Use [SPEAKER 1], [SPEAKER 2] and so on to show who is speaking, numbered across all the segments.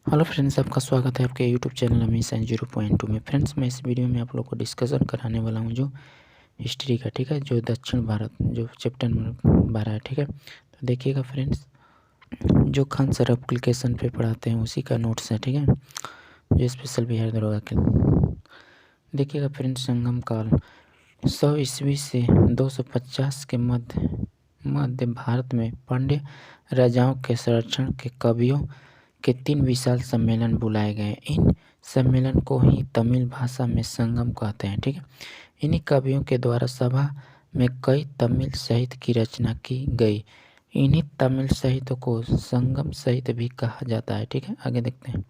[SPEAKER 1] Hello friends, आपका स्वागत है आपके यूट्यूब चैनल अमीर साइंस 0.2 में। फ्रेंड्स, मैं इस वीडियो में आप लोग को डिस्कशन कराने वाला हूं जो हिस्ट्री का, ठीक है, जो दक्षिण भारत जो चैप्टर नंबर 12 है, ठीक है। तो देखिएगा फ्रेंड्स, जो खान सर एप्लीकेशन पे पढ़ाते हैं उसी का नोट्स है, ठीक है, जो स्पेशल बिहार दरोगा के। देखिएगा फ्रेंड्स, संगम काल 100 ईस्वी से 250 के मध्य भारत में पांड्य राजाओं के संरक्षण के कवियों के 3 विशाल सम्मेलन बुलाए गए। इन सम्मेलन को ही तमिल भाषा में संगम कहते हैं, ठीक है। इन्हीं कवियों के द्वारा सभा में कई तमिल साहित्य की रचना की गई। इन्हीं तमिल साहित्य को संगम साहित्य भी कहा जाता है, ठीक है। आगे देखते हैं।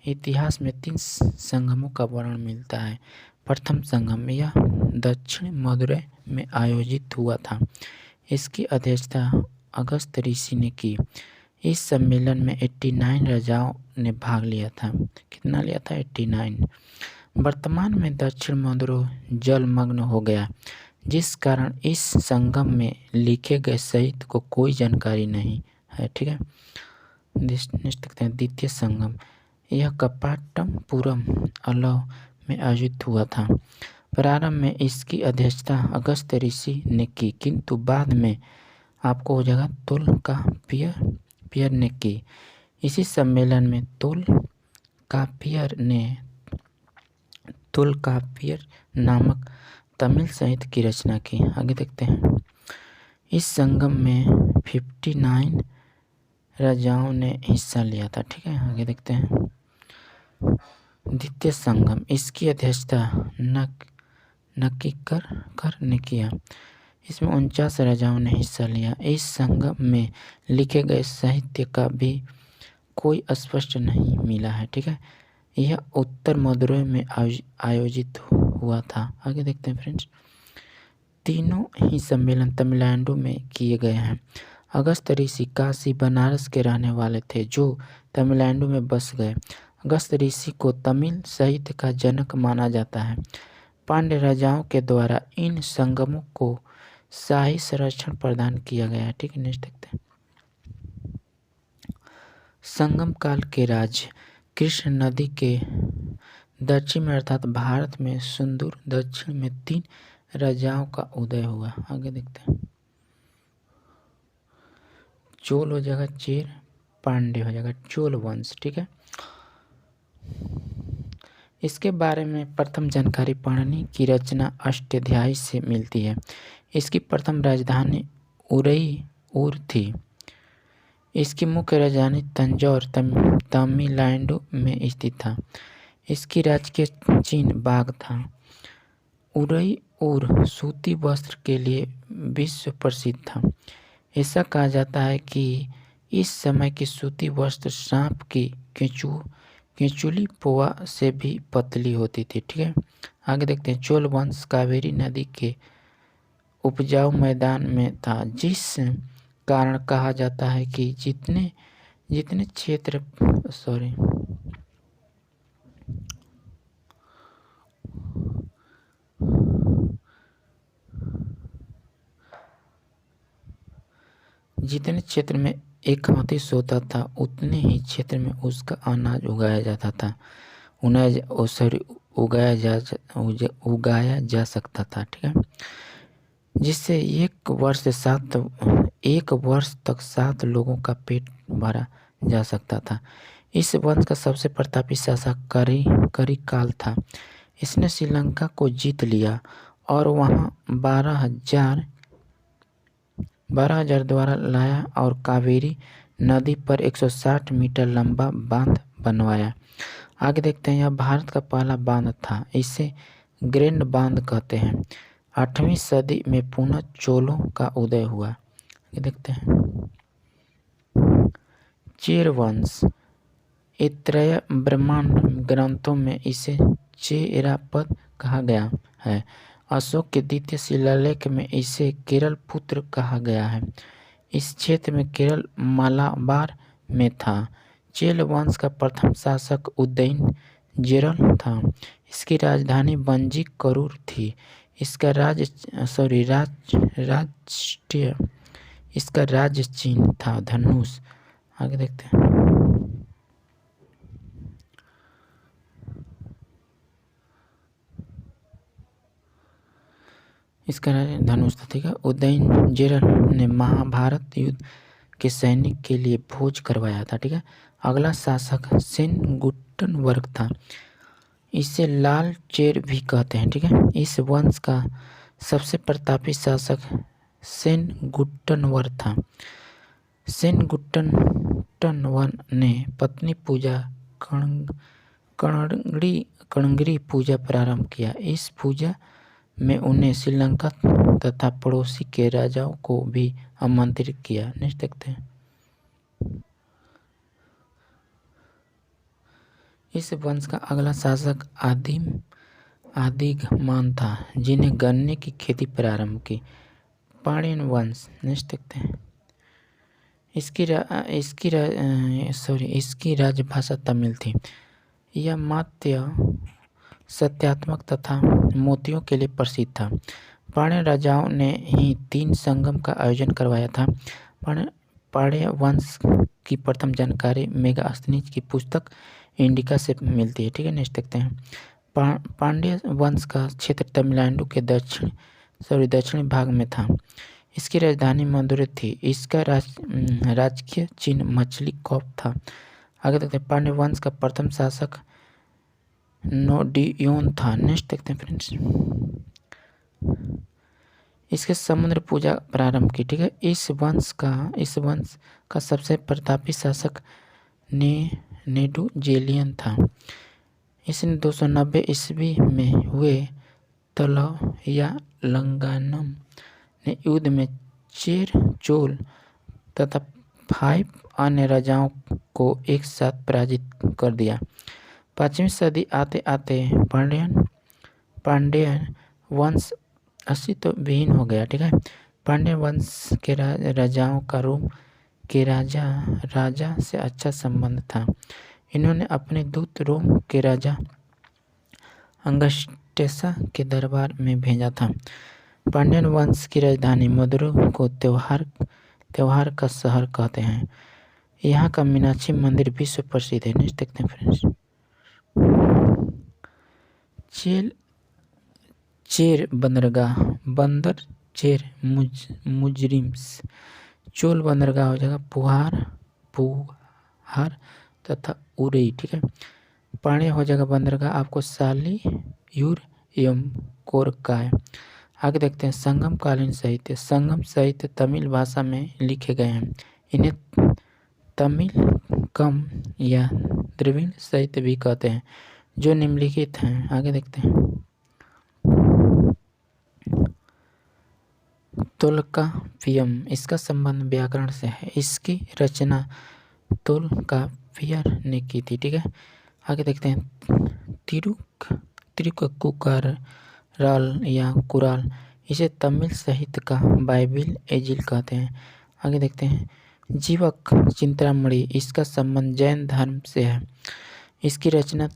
[SPEAKER 1] इतिहास में 3 संगमों का वर्णन मिलता है। प्रथम संगम यह दक्षिण मदुरै में आयोजित हुआ था। इसकी अध्यक्षता अगस्त ऋषि ने की। इस सम्मेलन में 89 राजाओं ने भाग लिया था। कितना लिया था? 89। वर्तमान में दक्षिण मदुरै जलमग्न हो गया, जिस कारण इस संगम में लिखे गए साहित्य को कोई जानकारी नहीं है, ठीक है। नेक्स्ट देखते हैं। द्वितीय संगम यह कपाटमपुरम अलव में आयोजित हुआ था। प्रारंभ में इसकी अध्यक्षता अगस्त ऋषि ने की, किंतु बाद में आपको हो जाएगा तोल्काप्पियर ने की। इसी सम्मेलन में तोल्काप्पियर नामक तमिल साहित्य की रचना की। आगे देखते हैं। इस संगम में 59 राजाओं ने हिस्सा लिया था, ठीक है। आगे देखते हैं। द्वितीय संगम इसकी अध्यक्षता नक्कीकर ने किया। इसमें 49 राजाओं ने हिस्सा लिया। इस संगम में लिखे गए साहित्य का भी कोई स्पष्ट नहीं मिला है, ठीक है। यह उत्तर मदुरै में आयोजित हुआ था। आगे देखते हैं फ्रेंड्स। तीनों ही सम्मेलन तमिलनाडु में किए गए हैं। अगस्त ऋषि काशी बनारस के रहने वाले थे, जो तमिलनाडु में बस गए। अगस्त ऋषि को तमिल साहित्य का जनक माना जाता है। पांड्य राजाओं के द्वारा इन संगमों को शाही संरक्षण प्रदान किया गया है, ठीक है। नेक्स्ट देखते हैं। संगम काल के राज्य कृष्ण नदी के दक्षिण में अर्थात भारत में सुदूर दक्षिण में 3 राजाओं का उदय हुआ। आगे देखते हैं। चोल हो जाएगा चेर, पांड्य हो जाएगा चोल वंश, ठीक है। इसके बारे में प्रथम जानकारी पाणिनि की रचना अष्टाध्यायी से मिलती है। इसकी प्रथम राजधानी उरईयूर थी। इसकी मुख्य राजधानी तंजौर तमिलनाडु में स्थित था। इसकी राजकीय चिन्ह बाघ था। उरईयूर सूती वस्त्र के लिए विश्व प्रसिद्ध था। ऐसा कहा जाता है कि इस समय की सूती वस्त्र सांप की केंचुली पोआ से भी पतली होती थी, ठीक है। आगे देखते हैं। चोल वंश कावेरी नदी के उपजाऊ मैदान में था, जिस कारण कहा जाता है कि जितने क्षेत्र में एक हाथी सोता था, उतने ही क्षेत्र में उसका अनाज उगाया जाता था, उगाया जा सकता था, ठीक है। जिससे एक वर्ष तक 7 लोगों का पेट भरा जा सकता था। इस वंश का सबसे प्रतापी शासक करिकाल था। इसने श्रीलंका को जीत लिया और वहां 12,000 द्वारा लाया और कावेरी नदी पर 160 मीटर लंबा बांध बनवाया। आगे देखते हैं। यह भारत का पहला बांध था। इसे ग्रैंड बांध कहते हैं। 8वीं सदी में पुनः चोलों का उदय हुआ। ये देखते हैं। चेर वंश ऐतरेय ब्राह्मण ग्रंथों में इसे चेरापद कहा गया है। अशोक के द्वितीय शिलालेख में इसे केरल पुत्र कहा गया है। इस क्षेत्र में केरल मालाबार में था। चेल वंश का प्रथम शासक उदयन जेरल था। इसकी राजधानी वंजी करूर थी। इसका राष्ट्रीय इसका राज्य चिन्ह था धनुष। आगे देखते हैं। इसका राज्य धनुष था, ठीक है। उदयनजिर ने महाभारत युद्ध के सैनिक के लिए भोज करवाया था, ठीक है। अगला शासक सेनगुट्टन वर्ग था। इसे लाल चेर भी कहते हैं, ठीक है। इस वंश का सबसे प्रतापी शासक सेनगुट्टनवर था। सेनगुट्टनवर ने पत्नी पूजा कणगरी पूजा प्रारंभ किया। इस पूजा में उन्हें श्रीलंका तथा पड़ोसी के राजाओं को भी आमंत्रित किया। नेक्स्ट देखते हैं। इस वंश का अगला शासक आदिघमान था, जिन्हें गन्ने की खेती प्रारंभ की। पांड्यन वंश। नेक्स्ट देखते हैं। इसकी राजभाषा तमिल थी। यह मात्य सत्यात्मक तथा मोतियों के लिए प्रसिद्ध था। पांड्य राजाओं ने ही 3 संगम का आयोजन करवाया था। पांड्य वंश की प्रथम जानकारी मेगास्थनीज की पुस्तक इंडिका से मिलती है, ठीक है। नेक्स्ट देखते हैं। पांड्य वंश का क्षेत्र तमिलनाडु के दक्षिणी भाग में था। इसकी राजधानी मदुरै थी। इसका राजकीय चिन्ह मछली कौप था। आगे देखते हैं। पांड्य वंश का प्रथम शासक नोडियोन था। नेक्स्ट देखते हैं फ्रेंड्स। इसके समुद्र पूजा प्रारंभ की, ठीक है। इस वंश का सबसे प्रतापी शासक नेडुजेलियन था। इसने 290 ईस्वी में हुए तलौयालंगनम ने युद्ध में चेर, चोल तथा 5 अन्य राजाओं को एक साथ पराजित कर दिया। 5वीं सदी आते आते पांड्यन वंश अस्तित्व विहीन हो गया, ठीक है। पांड्य वंश के राजाओं का रोम के राजा से अच्छा संबंध था। इन्होंने अपने दूत रोम के राजा अंगस्टेसा के दरबार में भेजा था। पांड्यन वंश की राजधानी मदुरै को त्योहार का शहर कहते हैं। यहाँ का मीनाक्षी मंदिर विश्व प्रसिद्ध है। नेक्स्ट देखते हैं फ्रेंड्स। चेर बंदरगाह, बंदर चेर मुजरिम्स। चोल बंदरगाह हो जाएगा पुहार तथा उरई, ठीक है। पांड्य हो जाएगा बंदरगाह आपको सालीयूर एवं कोरकाय। आगे देखते हैं। संगमकालीन साहित्य। संगम साहित्य तमिल भाषा में लिखे गए हैं। इन्हें तमिलकम या द्रविड़ साहित्य भी कहते हैं, जो निम्नलिखित हैं। आगे देखते हैं। तोल्काप्पियम। इसका संबंध व्याकरण से है। इसकी रचना तोल्काप्पियर ने की थी, ठीक है। आगे देखते हैं। तिरुक्कुराल या कुराल, इसे तमिल साहित्य का बाइबिल एजिल कहते हैं। आगे देखते हैं। जीवक चिंतामणि। इसका संबंध जैन धर्म से है। इसकी रचना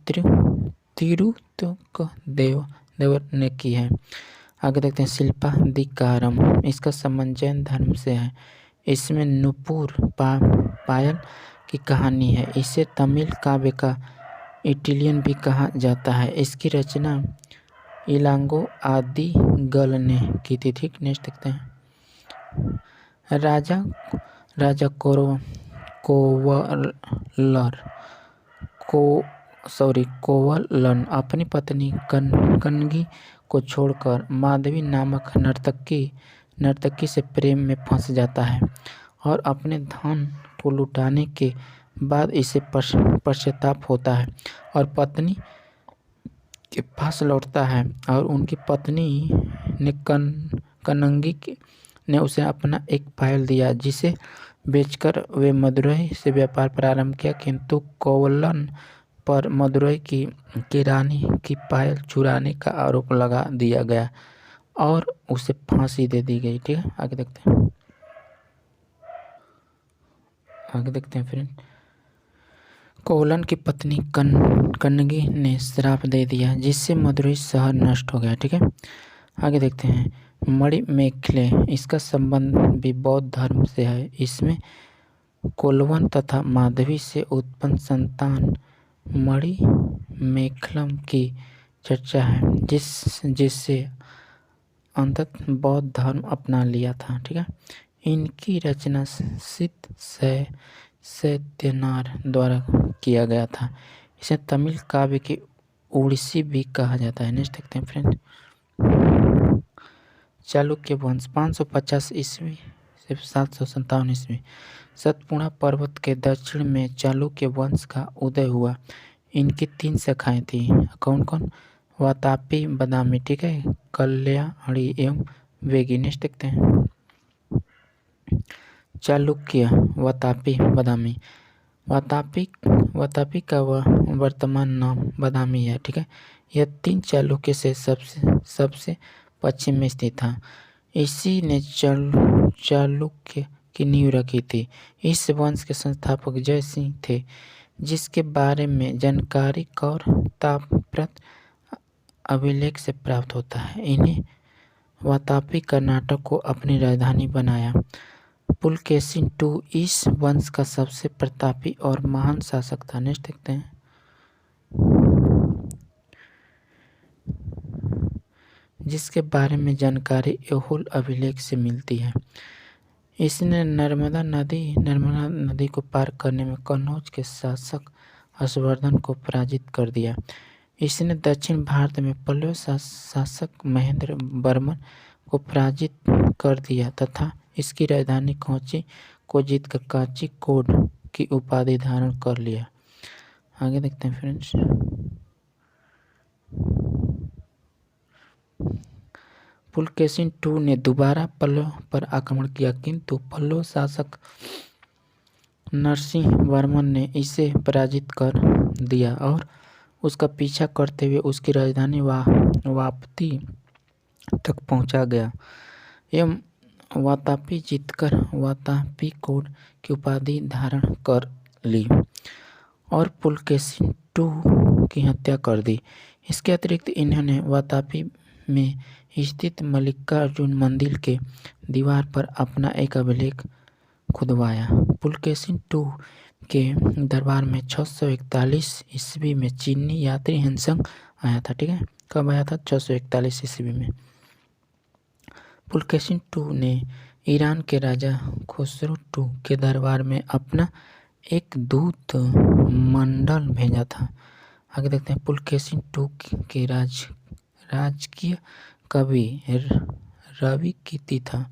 [SPEAKER 1] तिरुत्तुकदेवर ने की है। आगे देखते हैं। शिल्पाधिकारम। इसका संबंध जैन धर्म से है। इसमें नुपुर पायल की कहानी है। इसे तमिल काव्य का इटालियन भी कहा जाता है। इसकी रचना इलांगो आदिगल ने की थी, ठीक। नेक्स्ट देखते हैं। राजा कोवलन अपनी पत्नी कनगी को छोड़कर माधवी नामक नर्तकी से प्रेम में फंस जाता है और अपने धन को लुटाने के बाद इसे पश्चाताप होता है और पत्नी के पास लौटता है और उनकी पत्नी ने कनंगी ने उसे अपना एक पायल दिया, जिसे बेचकर वे मदुरै से व्यापार प्रारंभ किया। किंतु कोवलन पर मदुरै की रानी की पायल चुराने का आरोप लगा दिया गया और उसे फांसी दे दी गई, ठीक है। आगे देखते हैं फ्रेंड। कोवलन की पत्नी कनगी ने श्राप दे दिया, जिससे मदुरै शहर नष्ट हो गया, ठीक है। आगे देखते हैं। मणिमेखले, इसका संबंध भी बौद्ध धर्म से है। इसमें कोल्वन तथा माधवी से उत्पन्न संतान मणिमेखलम की चर्चा है, जिससे अंततः बौद्ध धर्म अपना लिया था। ठीक है, इनकी रचना सिद्ध सत्यनार द्वारा किया गया था। इसे तमिल काव्य की ओडिसी भी कहा जाता है। नेक्स्ट देखते हैं फ्रेंड, चालुक्य वंश 550 ईस्वी से 757 ईस्वी। सतपुड़ा पर्वत के दक्षिण में चालुक्य वंश का उदय हुआ। इनकी 3 शाखाएं थी। कौन कौन? वातापी, बादामी, ठीक है, कल्याणी एवं वेगी। नेक्स्ट देखते हैं, चालुक्य, वातापी, बादामी। वातापी का वर्तमान नाम बादामी है। ठीक है, यह 3 चालुक्य से सबसे पश्चिम में स्थित था। इसी ने चालुक्य की नींव रखी थी। इस वंश के संस्थापक जय सिंह थे, जिसके बारे में जानकारी कौर ताम्रपत्र अभिलेख से प्राप्त होता है। इन्हें वातापी कर्नाटक को अपनी राजधानी बनाया। पुलकेशिन II इस वंश का सबसे प्रतापी और महान शासक था। नेक्स्ट देखते हैं, जिसके बारे में जानकारी ऐहोल अभिलेख से मिलती है। इसने नर्मदा नदी को पार करने में कन्नौज के शासक हर्षवर्धन को पराजित कर दिया। इसने दक्षिण भारत में पल्लव शासक महेंद्र वर्मन को पराजित कर दिया तथा इसकी राजधानी कोची को जीतकर काचिकोड की उपाधि धारण कर लिया। आगे देखते हैं फ्रेंड्स, पुलकेशिन II ने दोबारा पल्लव पर आक्रमण किया, किंतु पल्लव शासक नरसिंह वर्मन ने इसे पराजित कर दिया और उसका पीछा करते हुए उसकी राजधानी वापी तक पहुंचा गया एवं वातापी जीतकर वातापीकोड की उपाधि धारण कर ली और पुलकेशिन II की हत्या कर दी। इसके अतिरिक्त इन्होंने वातापी में स्थित मल्लिकार्जुन मंदिर के दीवार पर अपना एक अभिलेख खुदवाया। पुलकेशिन II के दरबार में 641 ईस्वी में चीनी यात्री हेनसंग आया था। ठीक है, कब आया था? 641 ईस्वी में। पुलकेशिन II ने ईरान के राजा खुसरो II के दरबार में अपना एक दूत मंडल भेजा था। आगे देखते हैं, पुलकेशिन II के राजकीय कवि रवि कीर्ति था।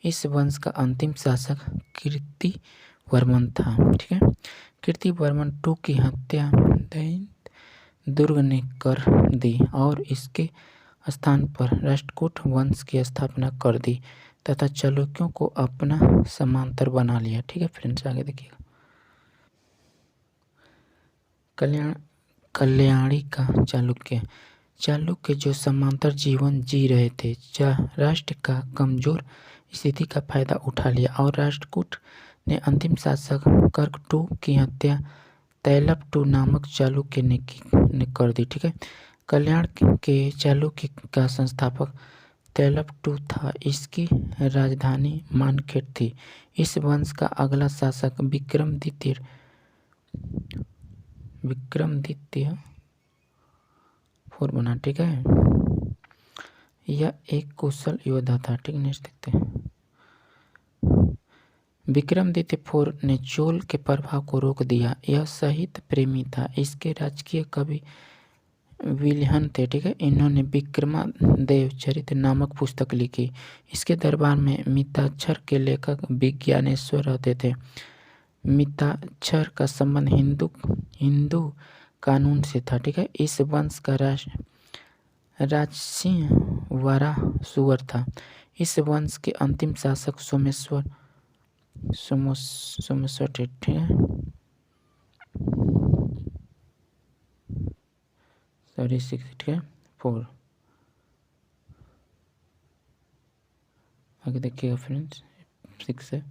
[SPEAKER 1] इस वंश का अंतिम शासक कीर्तिवर्मन था। ठीक है, कीर्तिवर्मन II की हत्या दुर्ग ने कर दी और इसके स्थान पर राष्ट्रकूट वंश की स्थापना कर दी तथा चालुक्यों को अपना समांतर बना लिया। ठीक है फ्रेंड्स, आगे देखिएगा, कल्याणी का चालुक्य जो समांतर जीवन जी रहे थे, राष्ट्र का कमजोर स्थिति का फायदा उठा लिया और राष्ट्रकूट ने अंतिम शासक कर्क II की हत्या तैलप II नामक चालुक्य ने कर दी। ठीक है, कल्याण के चालुक्य का संस्थापक तैलप II था। इसकी राजधानी मानखेड़ थी। इस वंश का अगला शासक विक्रमादित्य IV बना। ठीक है, यह एक कुशल योद्धा था। ठीक, नेक्स्ट देखते हैं, विक्रमादित्य IV ने चोल के प्रभाव को रोक दिया। यह साहित्य प्रेमी था। इसके राजकीय कवि विल्हन थे। ठीक है, इन्होंने विक्रमादेव चरित्र नामक पुस्तक लिखी। इसके दरबार में मिताक्षर के लेखक विज्ञानेश्वर रहते थे। मिताक्षर का संबंध हिंदू कानून से था। ठीक है, इस वंश का राजसिंह वरासुर था। इस वंश के अंतिम शासक सोमेश्वर थे। ठीक है, सॉरी 6, ठीक है 4। आगे देखिएगा फ्रेंड्स, 6 है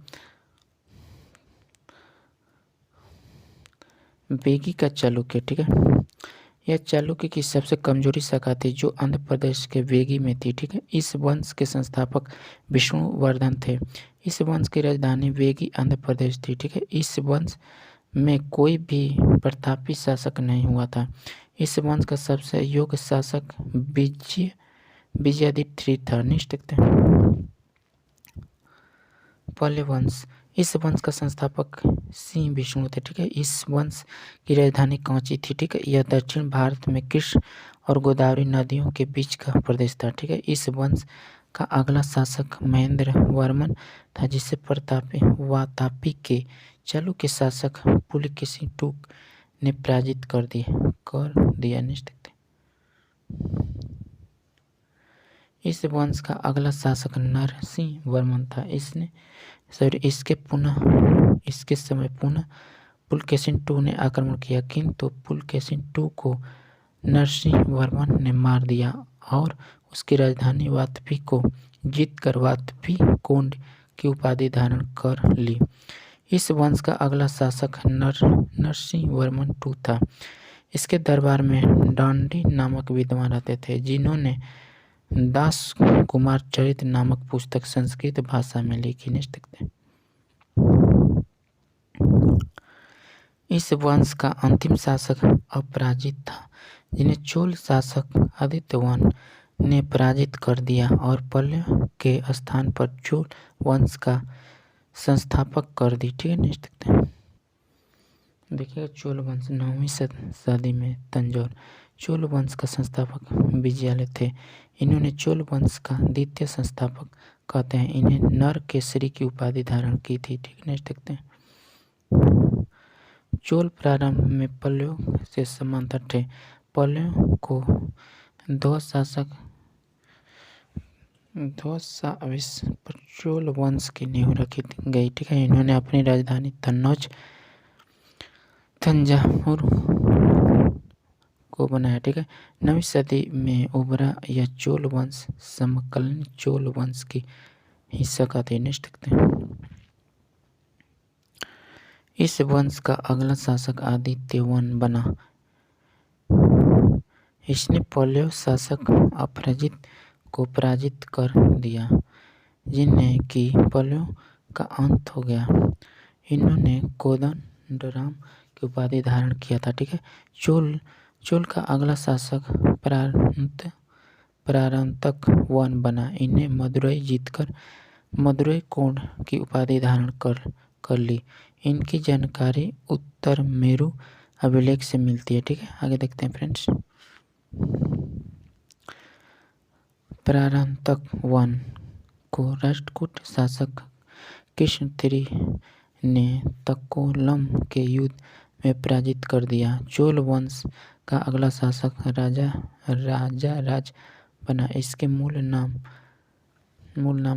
[SPEAKER 1] बेगी का चालुक्य। ठीक है, यह चालुक्य की सबसे कमजोरी शाखा थी जो आंध्र प्रदेश के वेगी में थी। ठीक है, इस वंश के संस्थापक विष्णुवर्धन थे। इस वंश की राजधानी वेगी आंध्र प्रदेश थी। ठीक है, इस वंश में कोई भी प्रतापी शासक नहीं हुआ था। इस वंश का सबसे योग्य शासक विजयादित्य था। नेक्स्ट देखते हैं पल्लव वंश। इस वंश का संस्थापक सिंह विष्णु थे। ठीक है, इस वंश की राजधानी कांची थी। ठीक है, यह दक्षिण भारत में कृष्ण और गोदावरी नदियों के बीच का प्रदेश था। ठीक है, इस वंश का अगला शासक महेंद्र वर्मन था जिसे वातापी के चालुक्य शासक पुलकेशी II ने पराजित कर दिया। नेक्स्ट देखते हैं इस वंश का अगला शासक नरसिंह वर्मन था। इसके समय पुनः पुलकेशी II ने आक्रमण किया, किंतु पुलकेशी II को नरसिंह वर्मन ने मार दिया और उसकी राजधानी वातापी को जीतकर वातापी कोंड की उपाधि धारण कर ली। इस वंश का अगला शासक नरसिंह वर्मन II था। इसके दरबार में डांडी नामक विद्वान रहते थे जिन्होंने दास कुमार चरित नामक पुस्तक संस्कृत भाषा में लिखी। नेक्स्ट देखते हैं इस वंश का अंतिम शासक अपराजित था जिन्हें चोल शासक आदित्यवर्मन ने पराजित कर दिया और पल्लव के स्थान पर चोल वंश का संस्थापक कर दी। ठीक है, नेक्स्ट देखते हैं देखिएगा चोल वंश 9वीं सदी में तंजौर। चोल वंश का संस्थापक विजयालय थे। इन्होंने चोल वंश का द्वितीय संस्थापक कहते हैं। इन्हें नर केसरी की उपाधि धारण की थी। ठीक, नेक्स्ट देखते हैं चोल प्रारंभ में पल्लव से समांतर थे। पल्लव को ध्वजाविष पर चोल वंश की नींव रखी गई। ठीक है, इन्होंने अपनी राजधानी तंजावुर को बनाया। ठीक है, 9वीं सदी में उभरा यह चोल वंश समकालीन चोल वंश की हिस्सा का था। नेक्स्ट देखते हैं इस वंश का अगला शासक आदित्यवर्मन बना। इसने पल्लव शासक अपराजित को पराजित कर दिया जिन्हें कि पल्लव का अंत हो गया। इन्होंने कोदंडराम की उपाधि धारण किया था। ठीक है, चोल का अगला शासक परांतक वन बना। इन्हें मदुरई जीतकर मदुरई कोंड की उपाधि धारण कर ली। इनकी जानकारी उत्तर मेरु अभिलेख से मिलती है। ठीक है, आगे देखते हैं फ्रेंड्स परांतक वन को राष्ट्रकूट शासक कृष्ण III ने तक्कोलम के युद्ध में पराजित कर दिया। चोल वंश का अगला शासक राजा बना। इसके मूल नाम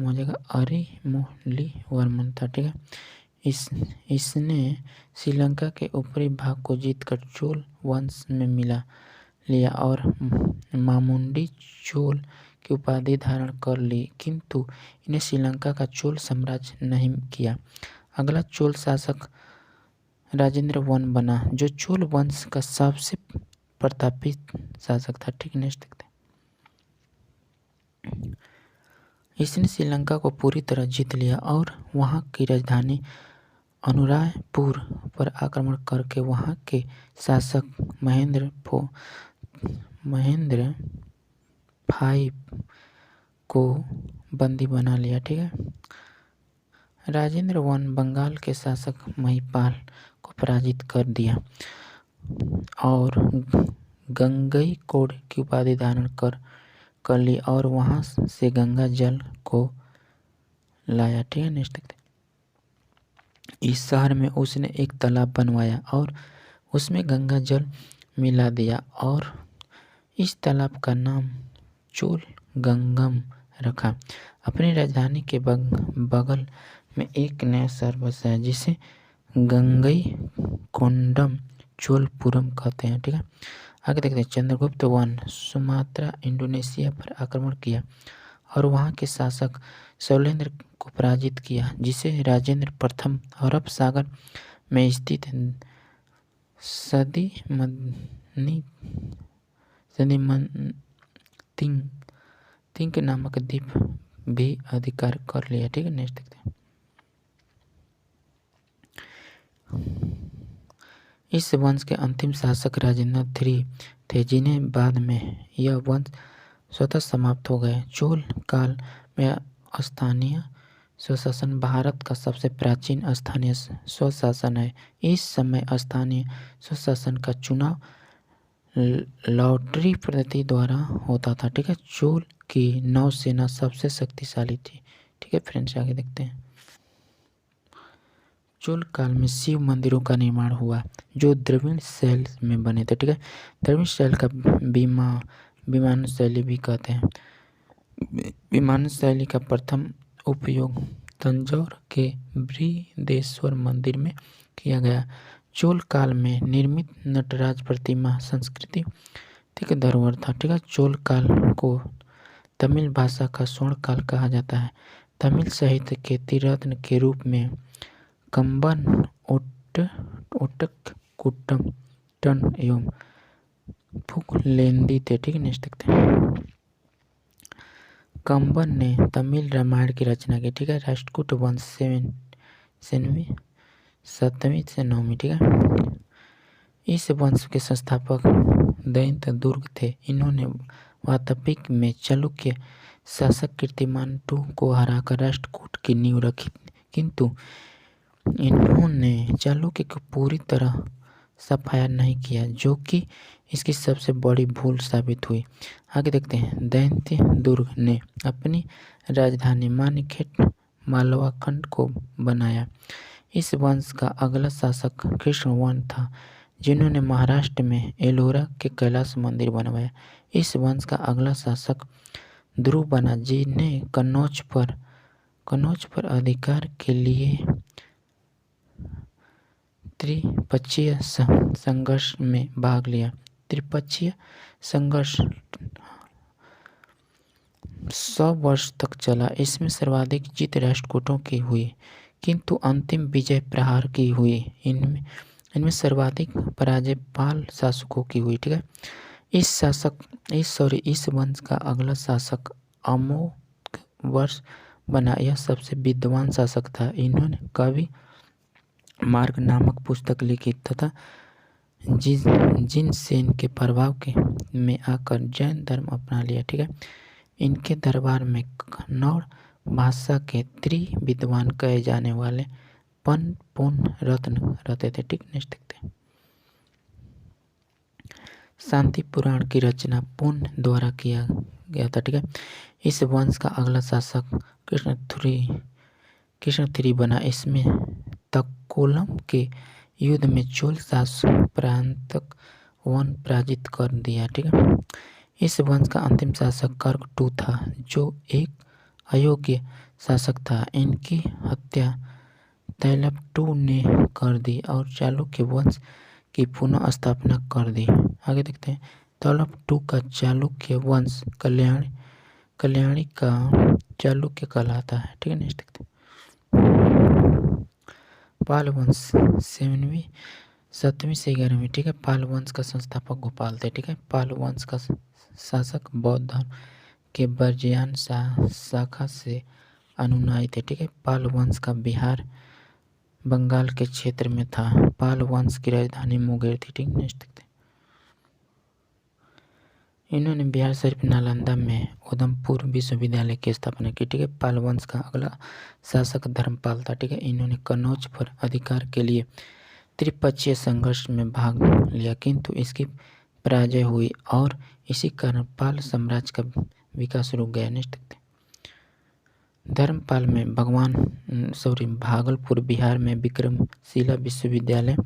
[SPEAKER 1] हो जाएगा अरिमोली-वर्मन था। ठीक है, इसने श्रीलंका के ऊपरी भाग को जीतकर चोल वंश में मिला लिया और मामुंडी चोल की उपाधि धारण कर ली, किंतु इन्हें श्रीलंका का चोल साम्राज्य नहीं किया। अगला चोल शासक राजेंद्र वन बना जो चोल वंश का सबसे प्रतापी शासक था। ठीक, नेक्स्ट देखते हैं इसने श्रीलंका को पूरी तरह जीत लिया और वहां की राजधानी अनुरायपुर पर आक्रमण करके वहां के शासक महेंद्र V को बंदी बना लिया। ठीक है, राजेंद्र वन बंगाल के शासक महिपाल को पराजित कर दिया और गंगईकोंड की उपाधि धारण कर ली और वहां से गंगा जल को लाया। ठीक है, नेक्स्ट देखते हैं इस शहर में उसने एक तालाब बनवाया और उसमें गंगा जल मिला दिया और इस तालाब का नाम चोल गंगम रखा। अपनी राजधानी के बगल में एक नया शहर बसाया जिसे गंगईकोंडम चोलपुरम कहते हैं। ठीक है, आगे देखते हैं चंद्रगुप्त वन सुमात्रा इंडोनेशिया पर आक्रमण किया और वहां के शासक शैलेंद्र को पराजित किया जिसे राजेंद्र प्रथम अरब सागर में स्थित सदी तिंग नामक द्वीप भी अधिकार कर लिया। ठीक है, नेक्स्ट देखते हैं। इस वंश के अंतिम शासक राजेंद्र III थे, जिन्हें बाद में यह वंश स्वतः समाप्त हो गए। चोल काल में स्थानीय स्वशासन भारत का सबसे प्राचीन स्थानीय स्वशासन है। इस समय स्थानीय स्वशासन का चुनाव लॉटरी पद्धति द्वारा होता था। ठीक है, चोल की नौसेना सबसे शक्तिशाली थी। ठीक है फ्रेंड्स, आगे देखते हैं। चोल काल में शिव मंदिरों का निर्माण हुआ जो द्रविड़ शैली में बने थे। ठीक है, द्रविड़ शैली का विमान शैली भी कहते हैं। विमान शैली का प्रथम उपयोग तंजौर के बृहदेश्वर मंदिर में किया गया। चोल काल में निर्मित नटराज प्रतिमा संस्कृति ठीक धरोहर था। ठीक है, चोल काल को तमिल भाषा का स्वर्ण काल कहा जाता है। तमिल साहित्य के त्रिरत्न के रूप में कंबन, ओट्टक्कुट्टन एवं पुगलेंदी थे। ठीक है, नेक्स्ट देखते हैं। कंबन ने तमिल रामायण की रचना की। ठीक है, राष्ट्रकूट वंश 7वीं से 9वीं। ठीक है, इस वंश के संस्थापक दैत्य दुर्ग थे। इन्होंने वातापिक में चालुक्य शासक कीर्तिमान II को हराकर राष्ट्रकूट की नींव रखी, किंतु इन्होंने चालुक्य को पूरी तरह सफाया नहीं किया, जो कि इसकी सबसे बड़ी भूल साबित हुई। आगे देखते हैं। दैत्य दुर्ग ने अपनी राजधानी माणिकखेड़ मालवाखंड को बनाया। इस वंश का अगला शासक कृष्णवर्मन था, जिन्होंने महाराष्ट्र में एलोरा के कैलाश मंदिर बनवाया। इस वंश का अगला शासक ध्रुव बना, जिन्हें कन्नौज पर अधिकार के लिए त्रिपक्षीय संघर्ष में भाग लिया। त्रिपक्षीय संघर्ष 100 वर्ष तक चला। इसमें सर्वाधिक जीत राष्ट्रकूटों की हुई, किंतु अंतिम विजय प्रहार की हुई। इनमें सर्वाधिक पराजय पाल शासकों की हुई। ठीक है, इस वंश का अगला शासक अमोघ वर्ष बना। यह सबसे विद्वान शासक था। इन्होंने कवि मार्ग नामक पुस्तक लिखी तथा जिनसेन के प्रभाव में आकर जैन धर्म अपना लिया। ठीक है, इनके दरबार में कन्नौड़ भाषा के विद्वान कहे जाने वाले पुन रत्न रहते थे। ठीक, नेक्स्ट देखते हैं। शांति पुराण की रचना पुन द्वारा किया गया था। ठीक है, इस वंश का अगला शासक कृष्ण III बना। इसमें तक्कोलम के युद्ध में चोल शासक परांतक वन पराजित कर दिया। ठीक है, इस वंश का अंतिम शासक कर्क II था, जो एक अयोग्य शासक था। इनकी हत्या तैलप II ने कर दी और चालुक्य वंश की पुनः स्थापना कर दी। आगे देखते हैं। तैलप II का चालुक्य वंश कल्याणी का चालुक्य कहलाता है। ठीक है, नेक्स्ट देखते हैं। पाल वंश 7वीं से 11वीं। ठीक है, पाल वंश का संस्थापक गोपाल थे। ठीक है, पाल वंश का शासक बौद्ध धर्म के बर्जियान शाखा से अनुयायी थे। ठीक है, पाल वंश का बिहार बंगाल के क्षेत्र में था। पाल वंश की राजधानी मुंगेर थी। ठीक, नेक्स्ट देखते हैं। इन्होंने बिहार शरीफ नालंदा में उधमपुर विश्वविद्यालय की स्थापना की। ठीक है, पाल वंश का अगला शासक धर्मपाल था। ठीक है, इन्होंने कन्नौज पर अधिकार के लिए त्रिपक्षीय संघर्ष में भाग लिया, किंतु इसकी पराजय हुई और इसी कारण पाल साम्राज्य का विकास रुक गया। नेक्स्ट देखते हैं। धर्मपाल में भागलपुर बिहार में विक्रमशिला विश्वविद्यालय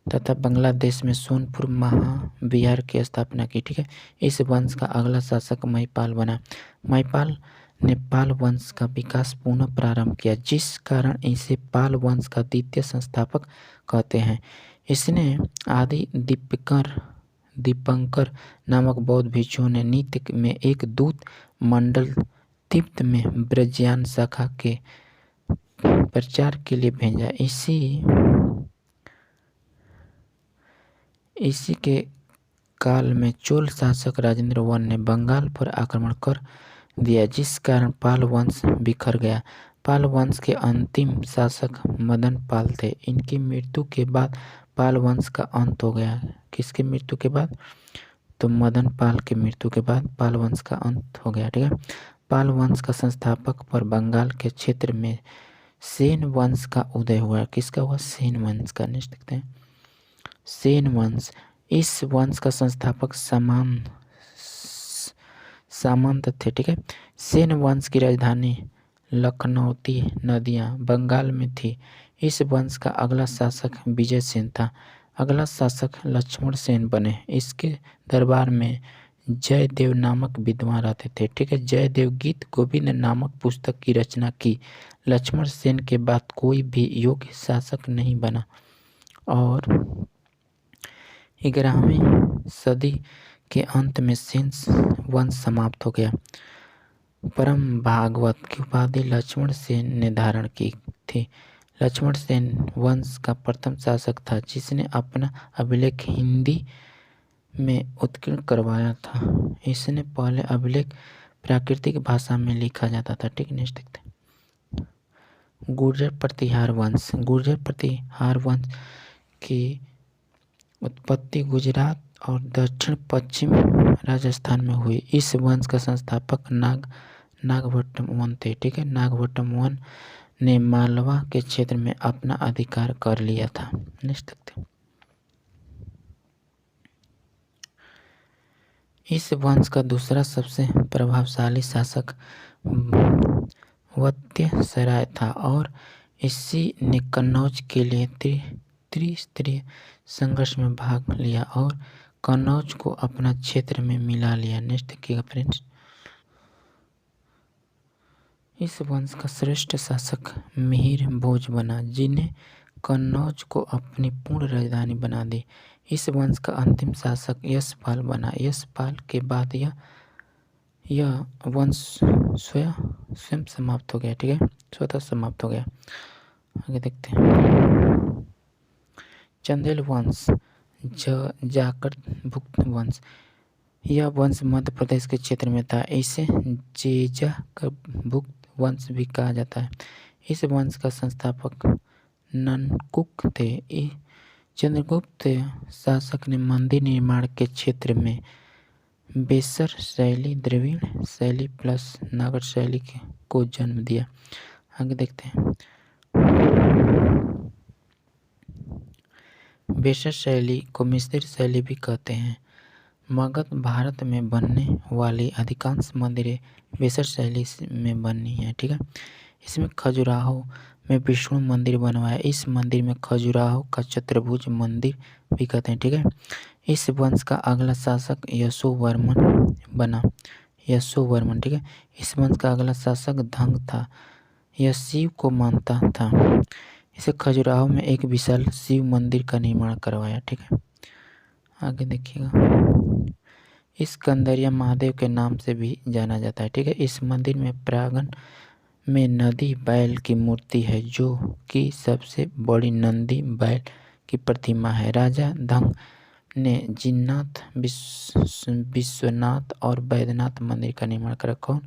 [SPEAKER 1] तथा बांग्लादेश में सोनपुर महाविहार की स्थापना की। ठीक है, इस वंश का अगला शासक महिपाल बना। महिपाल ने पाल वंश का विकास पुनः प्रारंभ किया, जिस कारण इसे पाल वंश का द्वितीय संस्थापक कहते हैं। इसने आदि दीपंकर नामक बौद्ध भिक्षुओं ने नित्य में एक दूत मंडल तिब्बत में ब्रजियान शाखा के प्रचार के लिए भेजा। इसी के काल में चोल शासक राजेंद्र वन ने बंगाल पर आक्रमण कर दिया, जिस कारण पाल वंश बिखर गया। पाल वंश के अंतिम शासक मदन पाल थे। इनकी मृत्यु के बाद पाल वंश का अंत हो गया। किसकी मृत्यु के बाद? तो मदन पाल की मृत्यु के बाद पाल वंश का अंत हो गया। ठीक है। पाल वंश का संस्थापक पर बंगाल के क्षेत्र में सेन वंश का उदय हुआ। किसका हुआ? सेन वंश का। नेक्स्ट देखते हैं, सेन वंश। इस वंश का संस्थापक सामंत थे। ठीक है। सेन वंश की राजधानी लखनौती नदियां बंगाल में थी। इस वंश का अगला शासक विजय सेन था। अगला शासक लक्ष्मण सेन बने। इसके दरबार में जयदेव नामक विद्वान रहते थे। ठीक है। जयदेव गीत गोविंद नामक पुस्तक की रचना की। लक्ष्मण सेन के बाद कोई भी योग्य शासक नहीं बना और 11वीं सदी के अंत में सेन वंश समाप्त हो गया। परम भागवत की उपाधि लक्ष्मण सेन ने धारण की थी। लक्ष्मण सेन वंश का प्रथम शासक था जिसने अपना अभिलेख हिंदी में उत्कीर्ण करवाया था। इसने पहले अभिलेख प्राकृतिक भाषा में लिखा जाता था। ठीक, नेक्स्ट देखते हैं, गुर्जर प्रतिहार वंश। गुर्जर प्रतिहार वंश की उत्पत्ति गुजरात और दक्षिण पश्चिम राजस्थान में हुई। इस वंश का संस्थापक नागभट्ट वन थे। ठीक है। नागभट्ट वन ने मालवा के क्षेत्र में अपना अधिकार कर लिया था। नेक्स्ट देखते हैं, इस वंश का दूसरा सबसे प्रभावशाली शासक वत्स्यासराय था और इसी ने कन्नौज के लिए त्रिस्तरीय संघर्ष में भाग लिया और कन्नौज को अपना क्षेत्र में मिला लिया। नेक्स्ट देखिएगा फ्रेंड्स, इस वंश का श्रेष्ठ शासक मिहिर भोज बना जिन्हें कन्नौज को अपनी पूर्ण राजधानी बना दी। इस वंश का अंतिम शासक यशपाल बना। यशपाल के बाद यह वंश स्वयं समाप्त हो गया। ठीक है, स्वतः समाप्त हो गया। आगे देखते हैं, चंदेल वंश, जाकर भुक्त वंश। यह वंश मध्य प्रदेश के क्षेत्र में था। इसे जेजा का भुक्त वंश भी कहा जाता है। इस वंश का संस्थापक ननकुक थे। चंद्रगुप्त शासक ने मंदिर निर्माण के क्षेत्र में बेसर शैली, द्रविड़ शैली प्लस नागर शैली को जन्म दिया। आगे देखते हैं, बेसर शैली को मिस्र शैली भी कहते हैं। मगध भारत में बनने वाली अधिकांश मंदिरें बेसर शैली में बनी है। ठीक है। इसमें खजुराहो में विष्णु मंदिर बनवाया। इस मंदिर में खजुराहो का चतुर्भुज मंदिर भी कहते हैं। ठीक है। इस वंश का अगला शासक यशोवर्मन बना। यशोवर्मन। ठीक है। इस वंश का अगला शासक धंग था। यह शिव को मानता था। इसे खजुराहो में एक विशाल शिव मंदिर का निर्माण करवाया। ठीक है। आगे देखिएगा, इस कंदरिया महादेव के नाम से भी जाना जाता है। ठीक है। इस मंदिर में प्रांगण में नंदी बैल की मूर्ति है जो कि सबसे बड़ी नंदी बैल की प्रतिमा है। राजा धंग ने जिन्नाथ, विश्वनाथ और बैद्यनाथ मंदिर का निर्माण करा। कौन?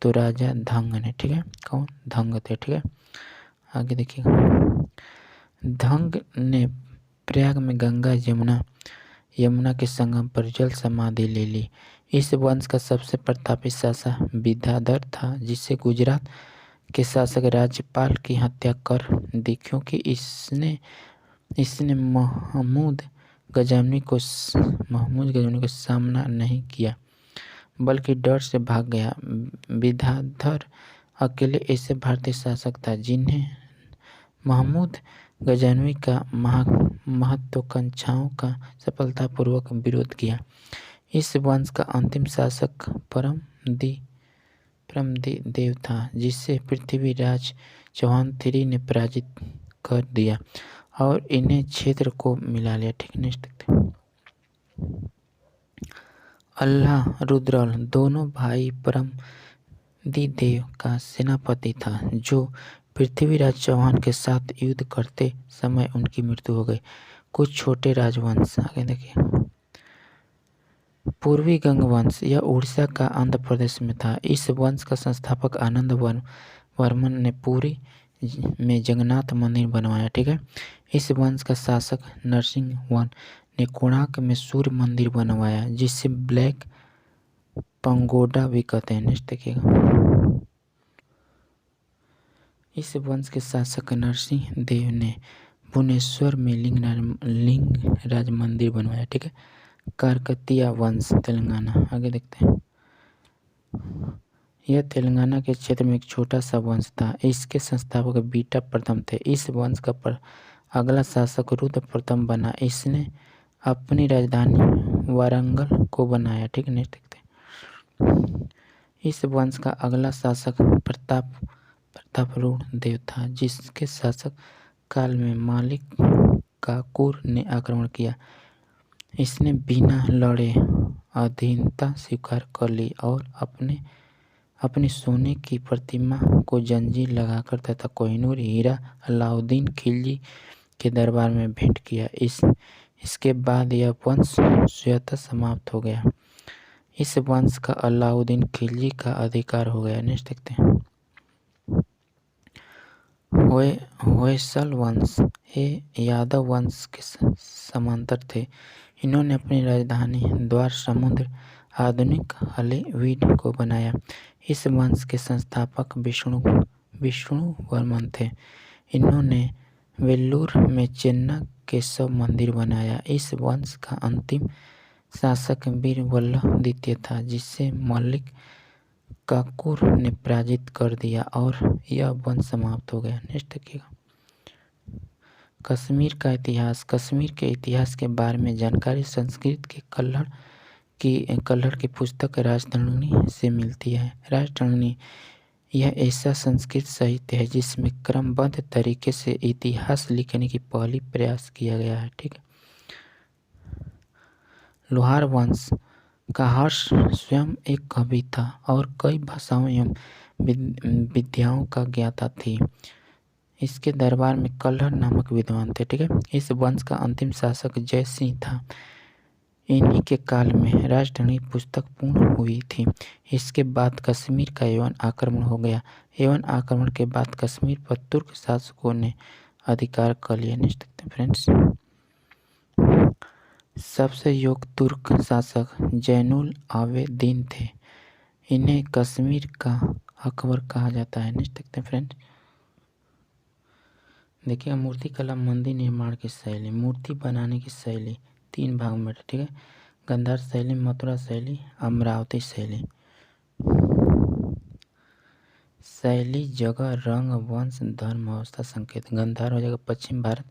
[SPEAKER 1] तो राजा धंग ने। ठीक है। कौन? धंग थे। ठीक है। आगे देखिएगा, धंग ने प्रयाग में गंगा यमुना के संगम पर जल समाधि ले ली। इस वंश का सबसे प्रतापी शासक विद्याधर था जिसे गुजरात के शासक राज्यपाल की हत्या कर दी क्योंकि इसने महमूद गजनवी को सामना नहीं किया बल्कि डर से भाग गया। विद्याधर अकेले ऐसे भारतीय शासक था जिन्हें महमूद गजनवी का महत्वाकांक्षाओं का सफलतापूर्वक विरोध किया। इस वंश का अंतिम शासक परमदेव था जिसे पृथ्वीराज चौहान III ने पराजित कर दिया और इन्हें क्षेत्र को मिला लिया। ठीक, नेक्स्ट देखते हैं, अल्लाह रुद्रल दोनों भाई परमदेव का सेनापति था जो पृथ्वीराज चौहान के साथ युद्ध करते समय उनकी मृत्यु हो गई। कुछ छोटे राजवंश। आगे देखिए, पूर्वी गंग वंश यह उड़ीसा का आंध्र प्रदेश में था। इस वंश का संस्थापक आनंद वर्मन ने पुरी में जगन्नाथ मंदिर बनवाया। ठीक है। इस वंश का शासक नरसिंह वन ने कोणार्क में सूर्य मंदिर बनवाया, जिसे ब्लैक पंगोडा भी कहते हैं। नेक्स्ट देखिएगा। इस वंश के शासक नरसिंह देव ने भुवनेश्वर में लिंगराज मंदिर बनवाया। ठीक है। काकतीय वंश तेलंगाना, आगे देखते हैं। यह तेलंगाना के क्षेत्र में एक छोटा सा वंश था। इसके संस्थापक बीटा प्रथम थे। इस वंश का अगला शासक रुद्र प्रथम बना। इसने अपनी राजधानी वारंगल को बनाया। ठीक है। नेक्स्ट देखते हैं। इस वंश का अगला शासक प्रतापरूढ़ देव था, जिसके शासक काल में मालिक काकूर ने आक्रमण किया। इसने बिना लड़े अधीनता स्वीकार कर ली और अपने सोने की प्रतिमा को जंजीर लगाकर तथा कोहिनूर हीरा अलाउद्दीन खिलजी के दरबार में भेंट किया। इसके बाद यह वंश स्वतः समाप्त हो गया। इस वंश का अलाउद्दीन खिलजी का अधिकार हो गया। नेक्स्ट देखते हैं। होयसल वंश ये यादव वंश के समांतर थे। इन्होंने अपनी राजधानी द्वार समुद्र आधुनिक हलेवीड को बनाया। इस वंश के संस्थापक विष्णु वर्मन थे। इन्होंने वेल्लूर में चेन्ना केशव मंदिर बनाया। इस वंश का अंतिम शासक वीरबल्लभ द्वितीय था, जिसे मलिक काकूर ने पराजित कर दिया और यह वंश समाप्त हो गया। नेक्स्ट देखिएगा। कश्मीर का इतिहास। कश्मीर के इतिहास के बारे में जानकारी संस्कृत के कल्हड़ की पुस्तक राजतरंगिणी से मिलती है। राजतरंगिणी यह ऐसा संस्कृत साहित्य है जिसमें क्रमबद्ध तरीके से इतिहास लिखने की पहली प्रयास किया गया है। ठीक है। लोहार वंश का हर्ष स्वयं एक कवि था और कई भाषाओं एवं विद्याओं का ज्ञाता थी। इसके दरबार में कल्हड़ नामक विद्वान थे। ठीक है। इस वंश का अंतिम शासक जय सिंह था। इन्हीं के काल में राजतरंगिणी पुस्तक पूर्ण हुई थी। इसके बाद कश्मीर का यवन आक्रमण हो गया। यवन आक्रमण के बाद कश्मीर पर तुर्क शासकों ने अधिकार कर लिया। नेक्स्ट देखते हैं फ्रेंड्स। सबसे योग्य तुर्क शासक जैनुल आवेदीन थे। इन्हें कश्मीर का अकबर कहा जाता है। नेक्स्ट देखते हैं फ्रेंड्स। देखिए, मूर्तिकला मंदिर निर्माण की शैली। मूर्ति बनाने की शैली 3 भाग में। ठीक है। गांधार शैली, मथुरा शैली, अमरावती शैली। शैली, जगह, रंग, वंश, धर्म, अवस्था, संकेत। गांधार हो जाएगा पश्चिम भारत,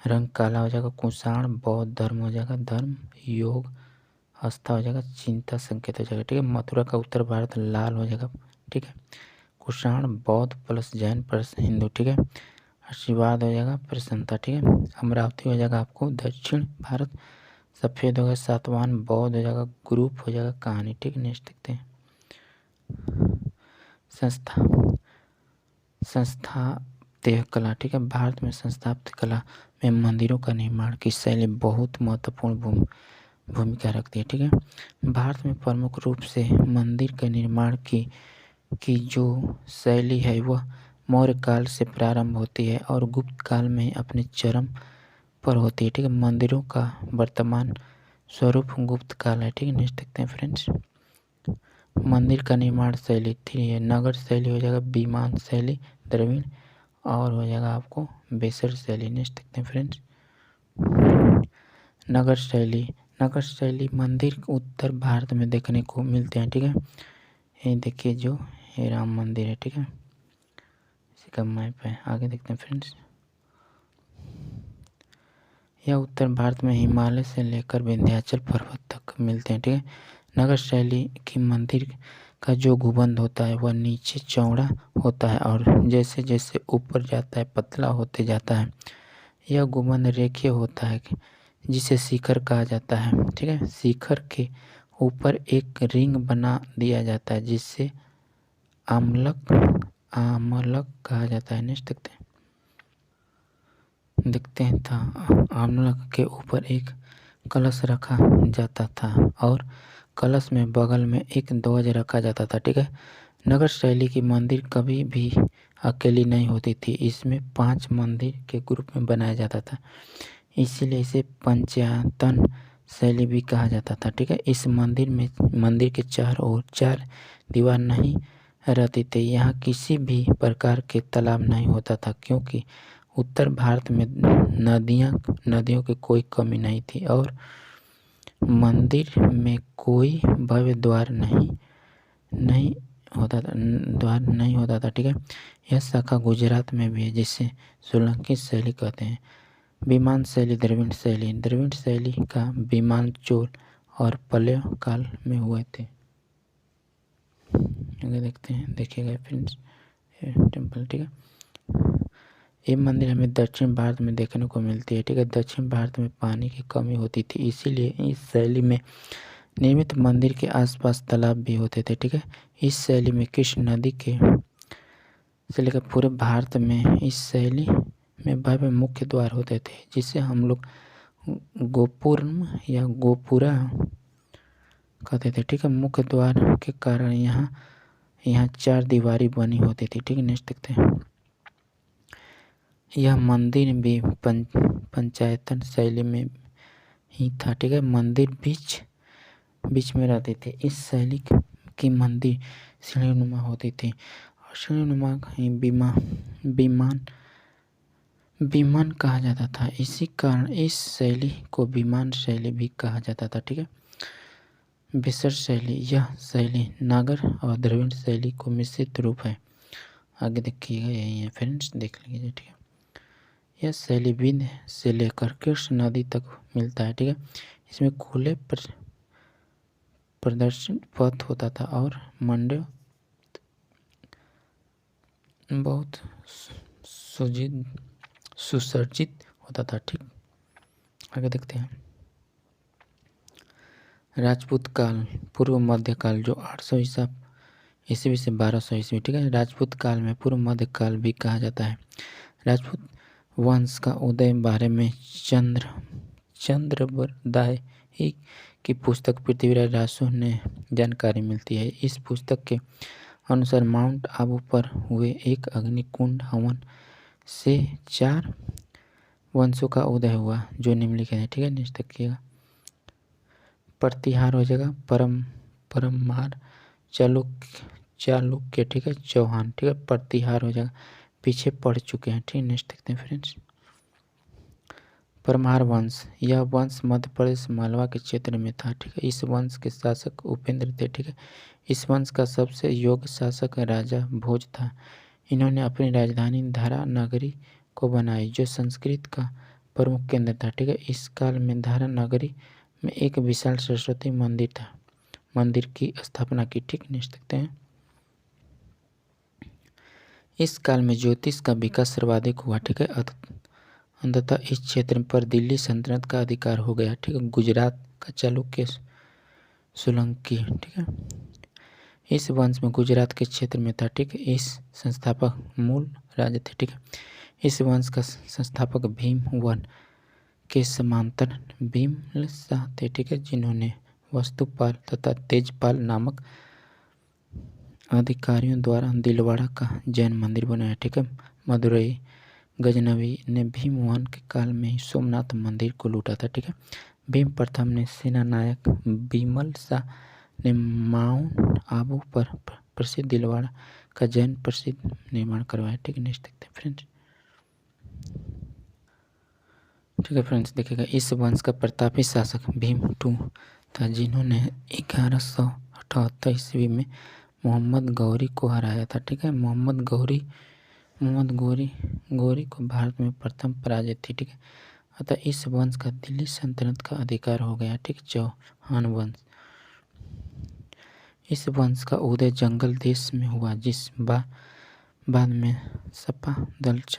[SPEAKER 1] रंग काला हो जाएगा कुषाण, बौद्ध धर्म हो जाएगा धर्म, योग, आस्था हो जाएगा चिंता, संकेत हो जाएगा। ठीक है। मथुरा का उत्तर भारत लाल हो जाएगा। ठीक है। कुषाण बौद्ध प्लस जैन प्लस हिंदू। ठीक है। आशीर्वाद हो जाएगा प्रसन्नता। ठीक है। अमरावती हो जाएगा आपको दक्षिण भारत, सफ़ेद हो गया सातवाहन, बौद्ध हो जाएगा ग्रुप हो जाएगा कहानी। ठीक है। नेक्स्ट देखते हैं। स्थापत्य कला। ठीक है। भारत में स्थापत्य कला में मंदिरों का निर्माण की शैली बहुत महत्वपूर्ण भूमिका रखती है। ठीक है। भारत में प्रमुख रूप से मंदिर के निर्माण की जो शैली है वह मौर्य काल से प्रारंभ होती है और गुप्त काल में अपने चरम पर होती है। ठीक है। मंदिरों का वर्तमान स्वरूप गुप्त काल है। ठीक है। नेक्स्ट देखते हैं फ्रेंड्स। मंदिर का निर्माण शैली 3 है। नगर शैली हो जाएगा विमान शैली द्रविड़ और हो जाएगा आपको बेसर शैली। नेक्स्ट देखते हैं फ्रेंड्स। नगर शैली मंदिर उत्तर भारत में देखने को मिलते हैं। ठीक है। ये देखिए जो ये राम मंदिर है। ठीक है। इसी का मैप है। आगे देखते हैं फ्रेंड्स। यह उत्तर भारत में हिमालय से लेकर विंध्याचल पर्वत तक मिलते हैं। ठीक है। नगर शैली की मंदिर का जो गुंबद होता है वह नीचे चौड़ा होता है और जैसे जैसे ऊपर जाता है पतला होते जाता है। यह गुंबद रेखीय होता है जिसे शिखर कहा जाता है। ठीक है। शिखर के ऊपर एक रिंग बना दिया जाता है जिसे आमलक कहा जाता है। नेक्स्ट देखते हैं था आमलक के ऊपर एक कलश रखा जाता था और कलश में बगल में एक ध्वज रखा जाता था। ठीक है, नगर शैली की मंदिर कभी भी अकेली नहीं होती थी, इसमें 5 मंदिर के ग्रुप में बनाया जाता था, इसीलिए इसे पंचायतन शैली भी कहा जाता था। ठीक है, इस मंदिर के चारों ओर 4 दीवार नहीं रहती थी। यहाँ किसी भी प्रकार के तालाब नहीं होता था, क्योंकि उत्तर भारत में नदियों की कोई कमी नहीं थी और मंदिर में कोई भव्य द्वार नहीं होता था। ठीक है, यह शाखा गुजरात में भी है, जिसे सोलंकी शैली कहते हैं। विमान शैली, द्रविड़ शैली का विमान चोल और पल्लव काल में हुए थे। आगे देखते हैं, देखिएगा फ्रेंड्स टेम्पल। ठीक है, ये मंदिर हमें दक्षिण भारत में देखने को मिलती है। ठीक है, दक्षिण भारत में पानी की कमी होती थी, इसीलिए इस शैली में निर्मित मंदिर के आसपास तालाब भी होते थे। ठीक है, इस शैली में कृष्ण नदी के से लेकर पूरे भारत में इस शैली में भव्य मुख्य द्वार होते थे, जिसे हम लोग गोपुरम या गोपुरा कहते थे। ठीक है, मुख्य द्वार के कारण यहाँ 4 दीवारी बनी होती थी। ठीक है, नेक्स्ट देखते हैं। यह मंदिर भी पंचायतन शैली में ही था। ठीक है, मंदिर बीच में रहते थे। इस शैली की मंदिर सीढ़ीनुमा होती थी और सीढ़ीनुमा ही विमान कहा जाता था। इसी कारण इस शैली को विमान शैली भी कहा जाता था। ठीक है, बेसर शैली, यह शैली नागर और द्रविड़ शैली को मिश्रित रूप है। आगे देखिएगा, यही है फ्रेंड्स, देख लीजिए। ठीक है, यह शैली विंध्य से लेकर कृष्ण नदी तक मिलता है। ठीक है, इसमें खुले प्रदर्शन पथ होता था और मंडप बहुत सुसज्जित होता था। ठीक, आगे देखते हैं। राजपूत काल, पूर्व मध्य काल, जो 800 ईस्वी से 1200 ईस्वी। ठीक है, राजपूत काल में पूर्व मध्य काल भी कहा जाता है। राजपूत वंश का उदय बारे में चंद्रबरदाई की पुस्तक पृथ्वीराज रासो ने जानकारी मिलती है। इस पुस्तक के अनुसार माउंट आबू पर हुए एक अग्निकुंड हवन से 4 वंशों का उदय हुआ, जो निम्नलिखित है। ठीक है, नेक्स्ट देखिएगा। प्रतिहार हो जाएगा, परमार, चालुक्य। ठीक है, चौहान। ठीक है, प्रतिहार हो जाएगा, पीछे पड़ चुके हैं। ठीक है, नेक्स्ट देखते हैं फ्रेंड्स। परमार वंश, यह वंश मध्य प्रदेश मालवा के क्षेत्र में था। ठीक है, इस वंश के शासक उपेंद्र थे। ठीक है, इस वंश का सबसे योग्य शासक राजा भोज था। इन्होंने अपनी राजधानी धारा नगरी को बनाई, जो संस्कृत का प्रमुख केंद्र था। ठीक है, इस काल में धारा नगरी में एक विशाल सरस्वती मंदिर की स्थापना की। ठीक, नेक्स्ट देखते हैं। इस काल में ज्योतिष का विकास सर्वाधिक हुआ। ठीक है, अंततः इस क्षेत्र पर दिल्ली सल्तनत का अधिकार हो गया। ठीक है, गुजरात का चालुक्य सोलंकी। ठीक है, इस वंश में गुजरात के क्षेत्र में था। ठीक है, इस संस्थापक मूल राजा थे। ठीक है, इस वंश का संस्थापक भीमवन के समांतर भीमलशाह थे। ठीक है, जिन्होंने वस्तुपाल तथा तेजपाल नामक अधिकारियों द्वारा दिलवाड़ा का जैन मंदिर बनाया। ठीक है, मदुरई गजनवी ने भीमवन के काल में ही सोमनाथ मंदिर को लूटा था। ठीक है, भीम प्रथम ने सेनानायक बिमल शाह ने माउंट आबू पर प्रसिद्ध दिलवाड़ा का जैन प्रसिद्ध निर्माण करवाया। ठीक है, नेक्स्ट देखते हैं फ्रेंड्स। ठीक है फ्रेंड्स, देखिएगा, इस वंश का प्रतापी शासक भीम II था, जिन्होंने 1178 ईस्वी में मोहम्मद गौरी को हराया था। ठीक है, मोहम्मद गौरी को भारत में प्रथम पराजय थी। ठीक है, अतः इस वंश का दिल्ली सल्तनत का अधिकार हो गया। ठीक, चौहान वंश, इस वंश का उदय जंगल देश में हुआ, जिस बाद में सपा दलच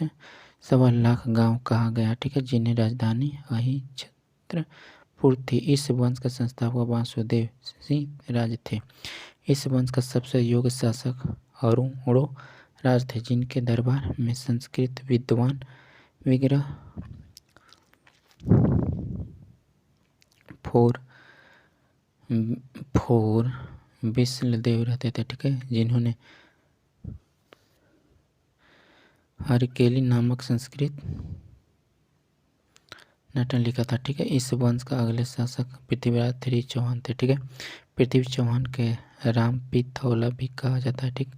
[SPEAKER 1] 1.25 लाख गांव कहा गया। ठीक है, जिन्हें राजधानी अहिच्छत्रपुर थी। इस वंश का संस्थापक वासुदेव सिंह राज थे। इस वंश का सबसे योग्य शासक अरुणो राज थे, जिनके दरबार में संस्कृत विद्वान फोर विष्णुदेव रहते थे, ठीक है, जिन्होंने हरकेली नामक संस्कृत नाटक लिखा था, ठीक है। इस वंश का अगले शासक पृथ्वीराज 3 चौहान थे, ठीक है। पृथ्वी चौहान के राम पिथौला भी कहा जाता है, ठीक।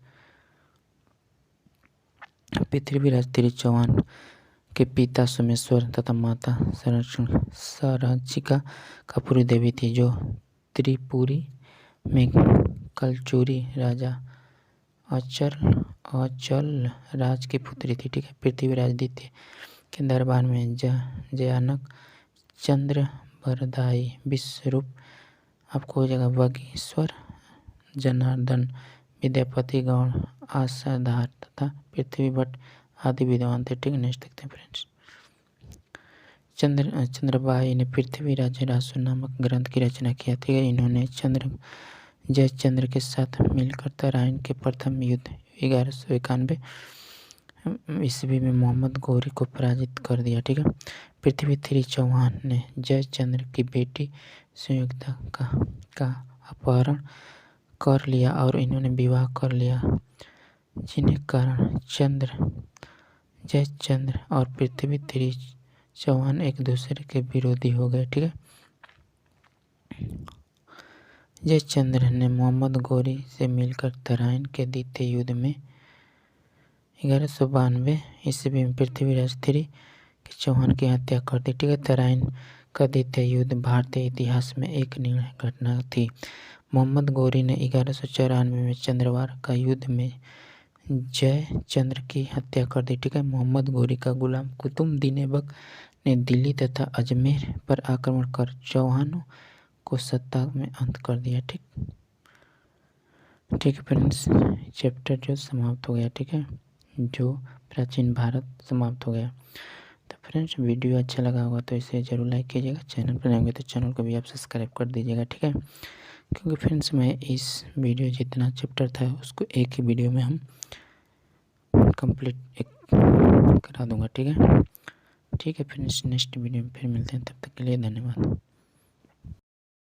[SPEAKER 1] पृथ्वीराज 3 चौहान के पिता सोमेश्वर तथा माता सराचिका कपूरी देवी थी, जो त्रिपुरी में कलचुरी राजा अचल राज की पुत्री थी, ठीक है। पृथ्वीराज द्वितीय के दरबार में जयानक चंद्र बरदाई विश्वरूप आपको हो जाएगा बागेश्वर जनार्दन विद्यापति गौड़ आशाधार तथा पृथ्वी भट्ट आदि विद्वान थे, ठीक है। नेक्स्ट देखते हैं फ्रेंड्स। चंद्रबाई ने पृथ्वीराज रासु नामक ग्रंथ की रचना किया, ठीक है। इन्होंने जयचंद्र के साथ मिलकर तराइन के प्रथम युद्ध 1191 ईस्वी में मोहम्मद गौरी को पराजित कर दिया, ठीक है। पृथ्वी 3 चौहान ने जयचंद्र की बेटी संयुक्ता का अपहरण कर लिया और इन्होंने विवाह कर लिया, जिन्हें कारण जयचंद्र और पृथ्वी 3 चौहान एक दूसरे के विरोधी हो गए, ठीक है। जयचंद्र ने मोहम्मद गौरी से मिलकर तराइन के द्वितीय युद्ध में 1192 ईस्वी में पृथ्वीराज 3 के चौहान की हत्या कर दी, ठीक है। तराइन का द्वितीय युद्ध भारतीय इतिहास में एक निर्णायक घटना थी। मोहम्मद गौरी ने 1194 में चंद्रवार का युद्ध में जयचंद्र की हत्या कर दी, ठीक है। मोहम्मद गौरी का गुलाम कुतुबुद्दीन ऐबक ने दिल्ली तथा अजमेर पर आक्रमण कर चौहानों को सत्ता में अंत कर दिया, ठीक है फ्रेंड्स। चैप्टर जो समाप्त हो गया, ठीक है, जो प्राचीन भारत समाप्त हो गया। तो फ्रेंड्स वीडियो अच्छा लगा होगा तो इसे जरूर लाइक कीजिएगा। चैनल पर नए होंगे तो चैनल को भी आप सब्सक्राइब कर दीजिएगा, ठीक है। क्योंकि फ्रेंड्स मैं इस वीडियो जितना चैप्टर था उसको एक ही वीडियो में हम कंप्लीट करा दूंगा, ठीक है। ठीक है फ्रेंड्स, नेक्स्ट वीडियो में फिर मिलते हैं, तब तक के लिए धन्यवाद।